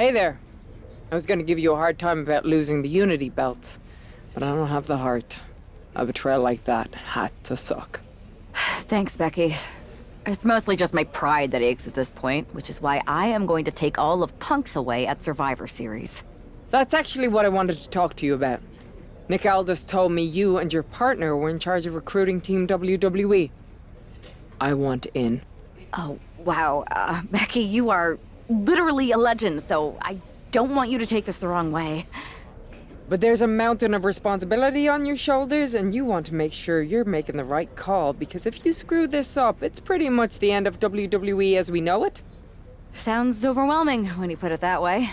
Hey there. I was gonna give you a hard time about losing the Unity belt, but I don't have the heart. A betrayal like that had to suck. Thanks, Becky. It's mostly just my pride that aches at this point, which is why I am going to take all of Punk's away at Survivor Series. That's actually what I wanted to talk to you about. Nick Aldis told me you and your partner were in charge of recruiting Team WWE. I want in. Oh, wow. Becky, you are literally a legend, so I don't want you to take this the wrong way. But there's a mountain of responsibility on your shoulders, and you want to make sure you're making the right call, because if you screw this up, it's pretty much the end of WWE as we know it. Sounds overwhelming when you put it that way.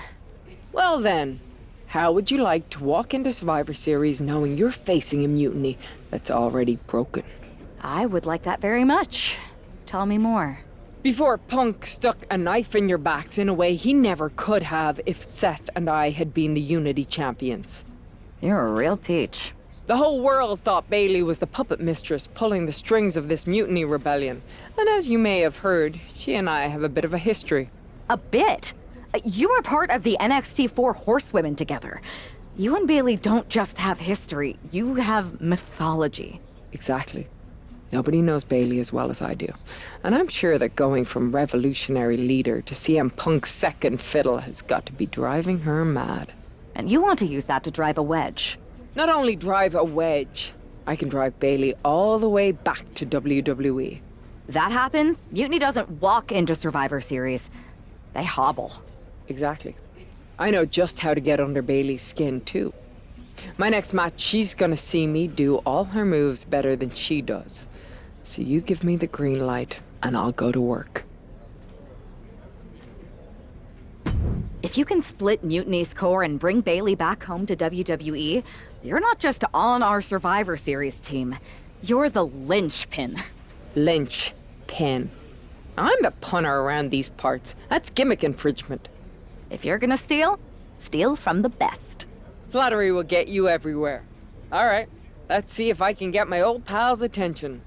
Well then, how would you like to walk into Survivor Series knowing you're facing a mutiny that's already broken? I would like that very much. Tell me more. Before Punk stuck a knife in your backs in a way he never could have if Seth and I had been the Unity champions. You're a real peach. The whole world thought Bailey was the puppet mistress pulling the strings of this mutiny rebellion. And as you may have heard, she and I have a bit of a history. A bit? You were part of the NXT 4 Horsewomen together. You and Bailey don't just have history, you have mythology. Exactly. Nobody knows Bailey as well as I do. And I'm sure that going from revolutionary leader to CM Punk's second fiddle has got to be driving her mad. And you want to use that to drive a wedge. Not only drive a wedge, I can drive Bailey all the way back to WWE. That happens, Mutiny doesn't walk into Survivor Series. They hobble. Exactly. I know just how to get under Bailey's skin, too. My next match, she's gonna see me do all her moves better than she does. So you give me the green light, and I'll go to work. If you can split Mutiny's core and bring Bailey back home to WWE, you're not just on our Survivor Series team. You're the linchpin. Linchpin. I'm the punter around these parts. That's gimmick infringement. If you're gonna steal, steal from the best. Flattery will get you everywhere. All right, let's see if I can get my old pal's attention.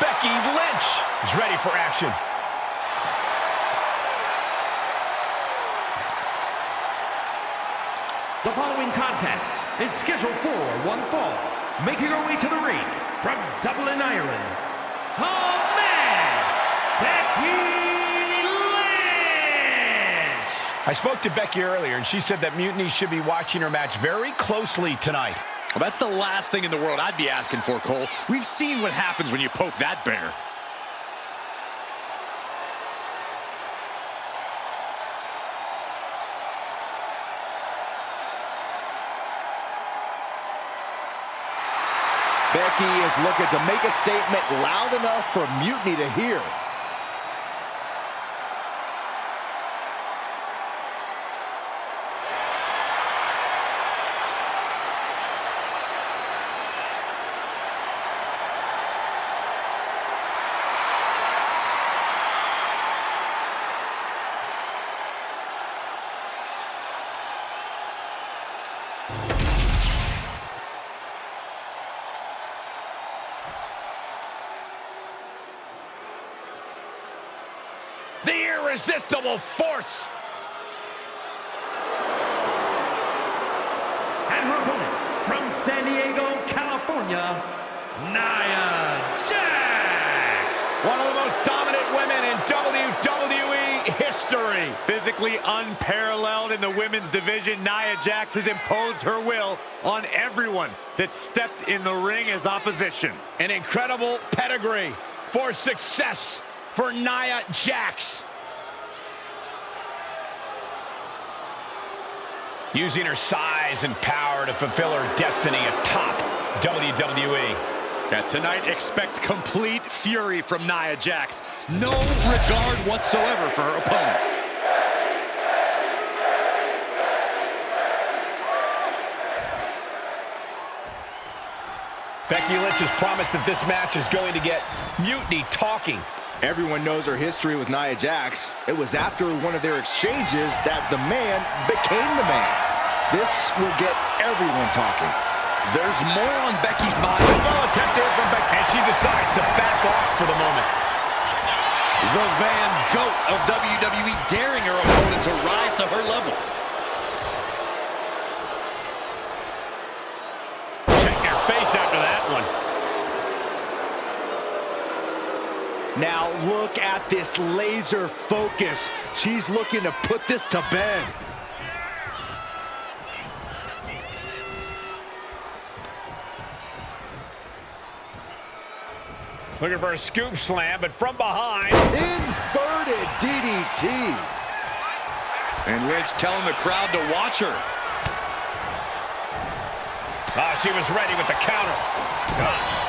Becky Lynch is ready for action. The following contest is scheduled for one fall. Making her way to the ring from Dublin, Ireland, the man, Becky Lynch! I spoke to Becky earlier, and she said that Mutiny should be watching her match very closely tonight. Well, that's the last thing in the world I'd be asking for, Cole. We've seen what happens when you poke that bear. Becky is looking to make a statement loud enough for Mutiny to hear. The irresistible force. And her opponent from San Diego, California, Nia Jax! One of the most dominant women in WWE history. Physically unparalleled in the women's division, Nia Jax has imposed her will on everyone that stepped in the ring as opposition. An incredible pedigree for success for Nia Jax. Using her size and power to fulfill her destiny atop WWE. Tonight, expect complete fury from Nia Jax. No regard whatsoever for her opponent. Becky Lynch has promised that this match is going to get Mutiny talking. Everyone knows her history with Nia Jax. It was after one of their exchanges that the man became the man. This will get everyone talking. There's more on Becky's mind. Well attempted from Becky. And she decides to back off for the moment. The Van Goat of WWE daring her opponent to rise to her level. Check your face after that one. Now look at this laser focus. She's looking to put this to bed. Looking for a scoop slam, but from behind. Inverted DDT. And Lynch telling the crowd to watch her. Ah, she was ready with the counter. Gosh.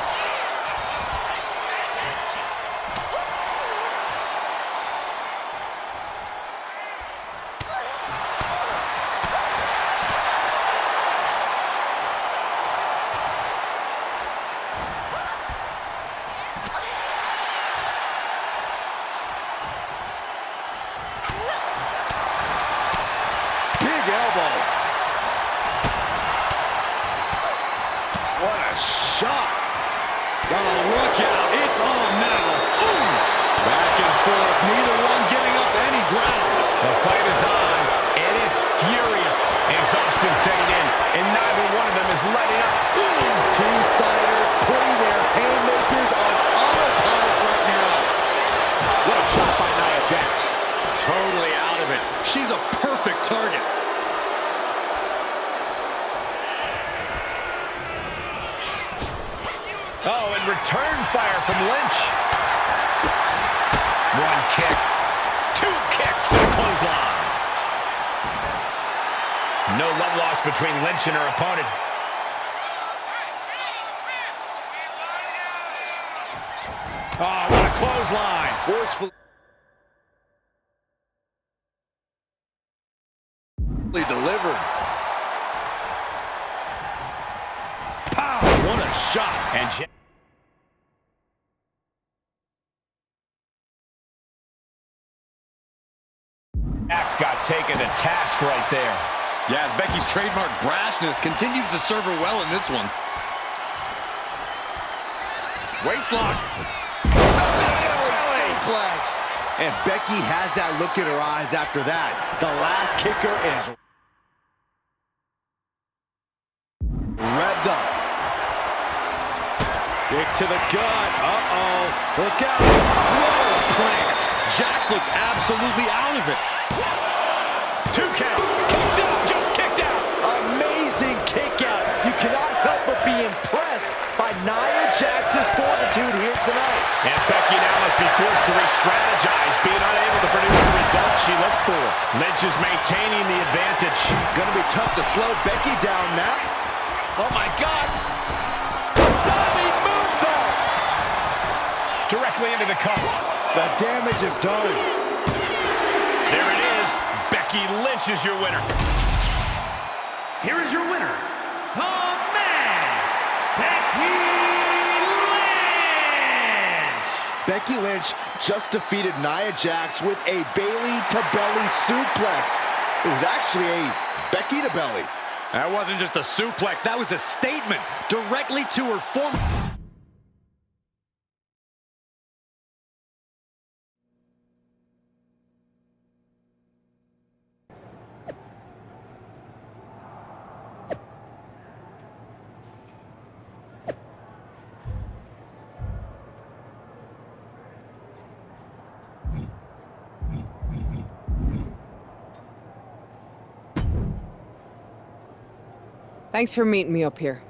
Big elbow. What a shot. Oh, look out. It's on now. Ooh. Back and forth. Neither one giving up any ground. The fight is on, and it's furious. Exhaustion setting in, and neither one of them is letting up. Two fighters putting their haymakers on autopilot right now. What a shot by Nia Jax. Totally out of it. She's a perfect target. Oh, and return fire from Lynch. One kick, two kicks, and a clothesline. No love lost between Lynch and her opponent. Oh, what a clothesline. Forcefully delivered. Pow! What a shot. And Jax got taken to task right there. Yeah, as Becky's trademark brashness continues to serve her well in this one. Waistlock. Suplex. And Becky has that look in her eyes after that. The last kicker is revved up. Kick to the gut. Uh-oh. Look out. Whoa, plant. Jax looks absolutely out of it. 2 count. Kicks out. Just kicked out. Amazing kick out. You cannot help but be impressed by Nia Jax's fortitude here tonight. And Becky now must be forced to re-strategize, being unable to produce the results she looked for. Lynch is maintaining the advantage. Gonna be tough to slow Becky down now. Oh my God. Diving moonsault. Directly into the cover. The damage is done. There it is. Becky Lynch is your winner. Here is your winner, the man, Becky Lynch! Becky Lynch just defeated Nia Jax with a Bayley-to-belly suplex. It was actually a Becky to belly. That wasn't just a suplex. That was a statement directly to her former... Thanks for meeting me up here.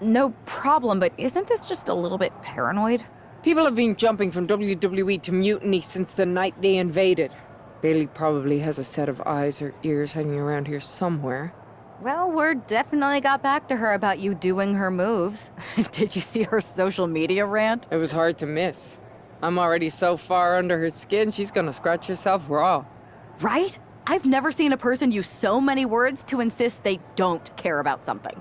No problem, but isn't this just a little bit paranoid? People have been jumping from WWE to Mutiny since the night they invaded. Bayley probably has a set of eyes or ears hanging around here somewhere. Well, word definitely got back to her about you doing her moves. Did you see her social media rant? It was hard to miss. I'm already so far under her skin, she's gonna scratch herself raw. Right? I've never seen a person use so many words to insist they don't care about something.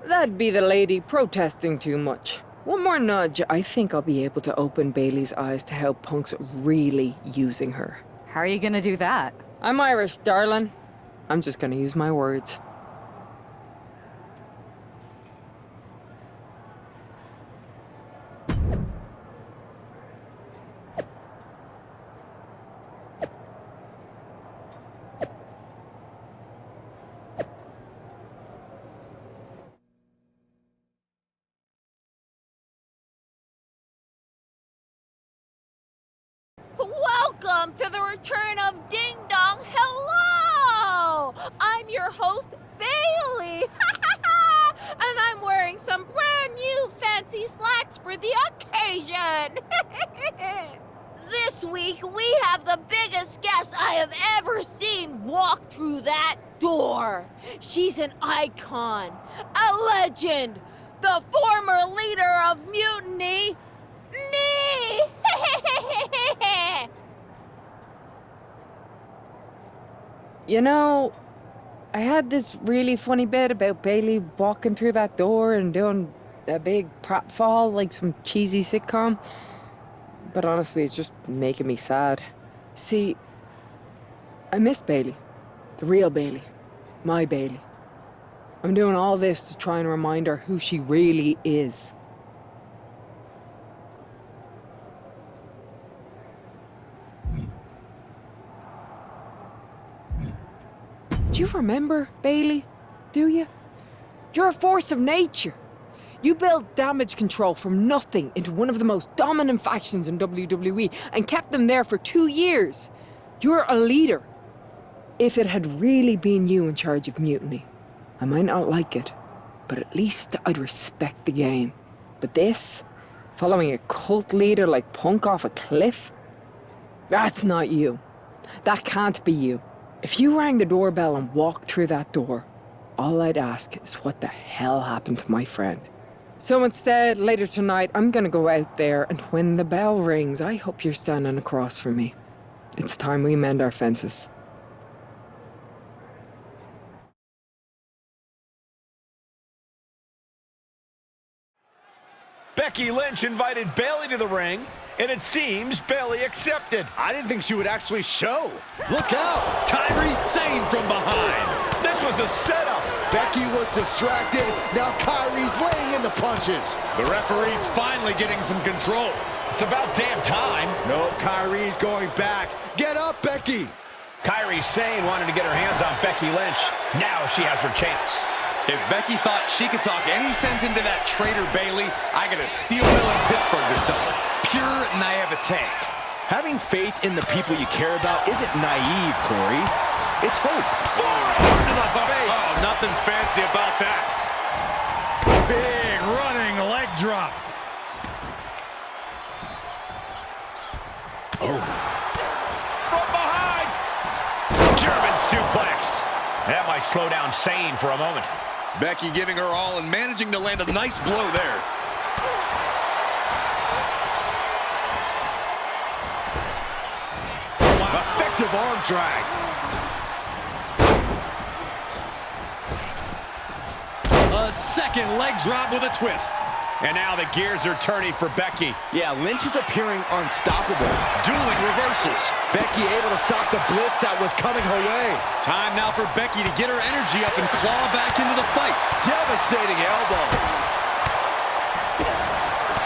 That'd be the lady protesting too much. One more nudge, I think I'll be able to open Bailey's eyes to how Punk's really using her. How are you gonna do that? I'm Irish, darling. I'm just gonna use my words. Welcome to the return of Ding Dong. Hello! I'm your host, Bailey. And I'm wearing some brand new fancy slacks for the occasion. This week, we have the biggest guest I have ever seen walk through that door. She's an icon, a legend, the former leader of Mutiny, me! You know, I had this really funny bit about Bailey walking through that door and doing a big pratfall like some cheesy sitcom. But honestly, it's just making me sad. See, I miss Bailey. The real Bailey. My Bailey. I'm doing all this to try and remind her who she really is. Do you remember, Bailey? Do you? You're a force of nature. You built damage control from nothing into one of the most dominant factions in WWE and kept them there for 2 years. You're a leader. If it had really been you in charge of Mutiny, I might not like it, but at least I'd respect the game. But this, following a cult leader like Punk off a cliff, that's not you. That can't be you. If you rang the doorbell and walked through that door, all I'd ask is what the hell happened to my friend. So instead, later tonight, I'm gonna go out there, and when the bell rings, I hope you're standing across from me. It's time we mend our fences. Becky Lynch invited Bailey to the ring, and it seems Bailey accepted. I didn't think she would actually show. Look out! Kyrie Sane from behind. This was a setup. Becky was distracted. Now Kyrie's laying in the punches. The referee's finally getting some control. It's about damn time. No, Kyrie's going back. Get up, Becky. Kyrie Sane wanted to get her hands on Becky Lynch. Now she has her chance. If Becky thought she could talk any sense into that traitor Bailey, I got a steel mill in Pittsburgh this summer. Pure naivete. Having faith in the people you care about isn't naive, Corey. It's hope. Forearm to the face. Oh, nothing fancy about that. Big running leg drop. Oh. From behind. German suplex. That might slow down Sane for a moment. Becky giving her all and managing to land a nice blow there. Wow. Effective arm drag. A second leg drop with a twist. And now the gears are turning for Becky. Yeah, Lynch is appearing unstoppable. Dueling reversals. Becky able to stop the blitz that was coming her way. Time now for Becky to get her energy up and claw back into the fight. Devastating elbow.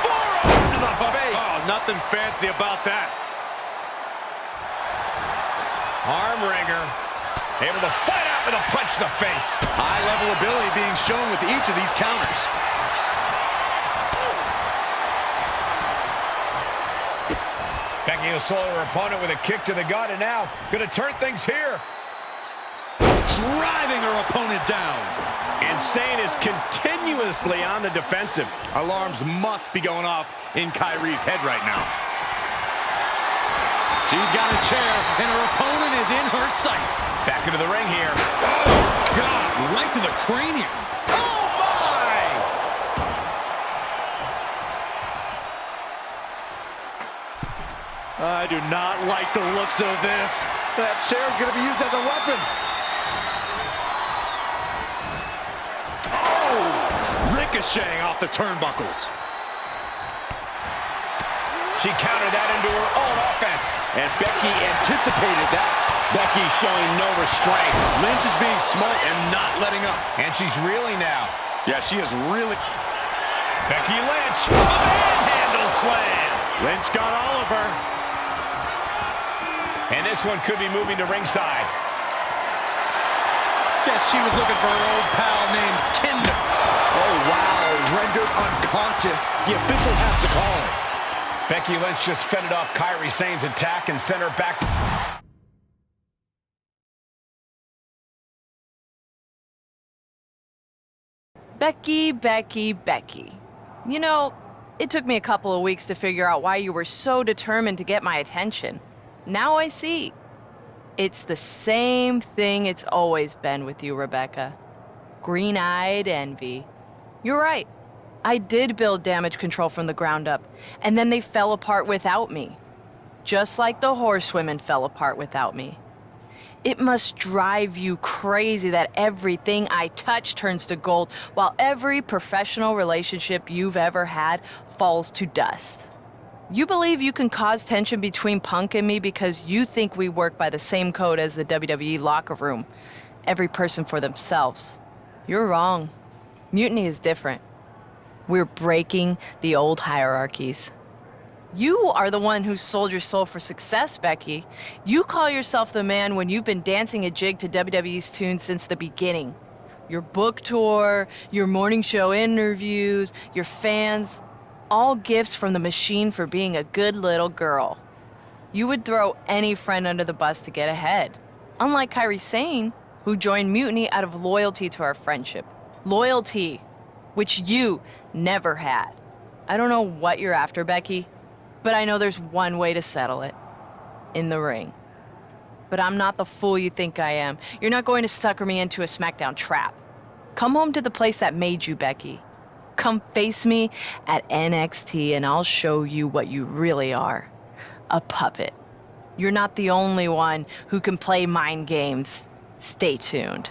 Forearm to the face. Oh, nothing fancy about that. Arm wringer. Able to fight out with a punch to the face. High level ability being shown with each of these counters. Becky will slow her opponent with a kick to the gut, and now going to turn things here. Driving her opponent down. Insane is continuously on the defensive. Alarms must be going off in Kyrie's head right now. She's got a chair, and her opponent is in her sights. Back into the ring here. Oh, God, right to the cranium. Oh, my! I do not like the looks of this. That chair's going to be used as a weapon. Oh! ricocheting off the turnbuckles. She countered that into her own offense. And Becky anticipated that. Becky showing no restraint. Lynch is being smart and not letting up. And she's reeling now. Yeah, she is really... Becky Lynch, a manhandle slam. Lynch got all of her. And this one could be moving to ringside. Guess she was looking for her old pal named Kinder. Oh, wow. Rendered unconscious. The official has to call it. Becky Lynch just fended off Kairi Sane's attack and sent her back. Becky, Becky, Becky. You know, it took me a couple of weeks to figure out why you were so determined to get my attention. Now I see. It's the same thing it's always been with you, Rebecca. Green-eyed envy. You're right. I did build Damage Control from the ground up, and then they fell apart without me. Just like the horsewomen fell apart without me. It must drive you crazy that everything I touch turns to gold, while every professional relationship you've ever had falls to dust. You believe you can cause tension between Punk and me because you think we work by the same code as the WWE locker room. Every person for themselves. You're wrong. Mutiny is different. We're breaking the old hierarchies. You are the one who sold your soul for success, Becky. You call yourself the man when you've been dancing a jig to WWE's tune since the beginning. Your book tour, your morning show interviews, your fans, all gifts from the machine for being a good little girl. You would throw any friend under the bus to get ahead. Unlike Kairi Sane, who joined Mutiny out of loyalty to our friendship. Loyalty, which you never had. I don't know what you're after, Becky, but I know there's one way to settle it. In the ring. But I'm not the fool you think I am. You're not going to sucker me into a SmackDown trap. Come home to the place that made you, Becky. Come face me at NXT and I'll show you what you really are. A puppet. You're not the only one who can play mind games. Stay tuned.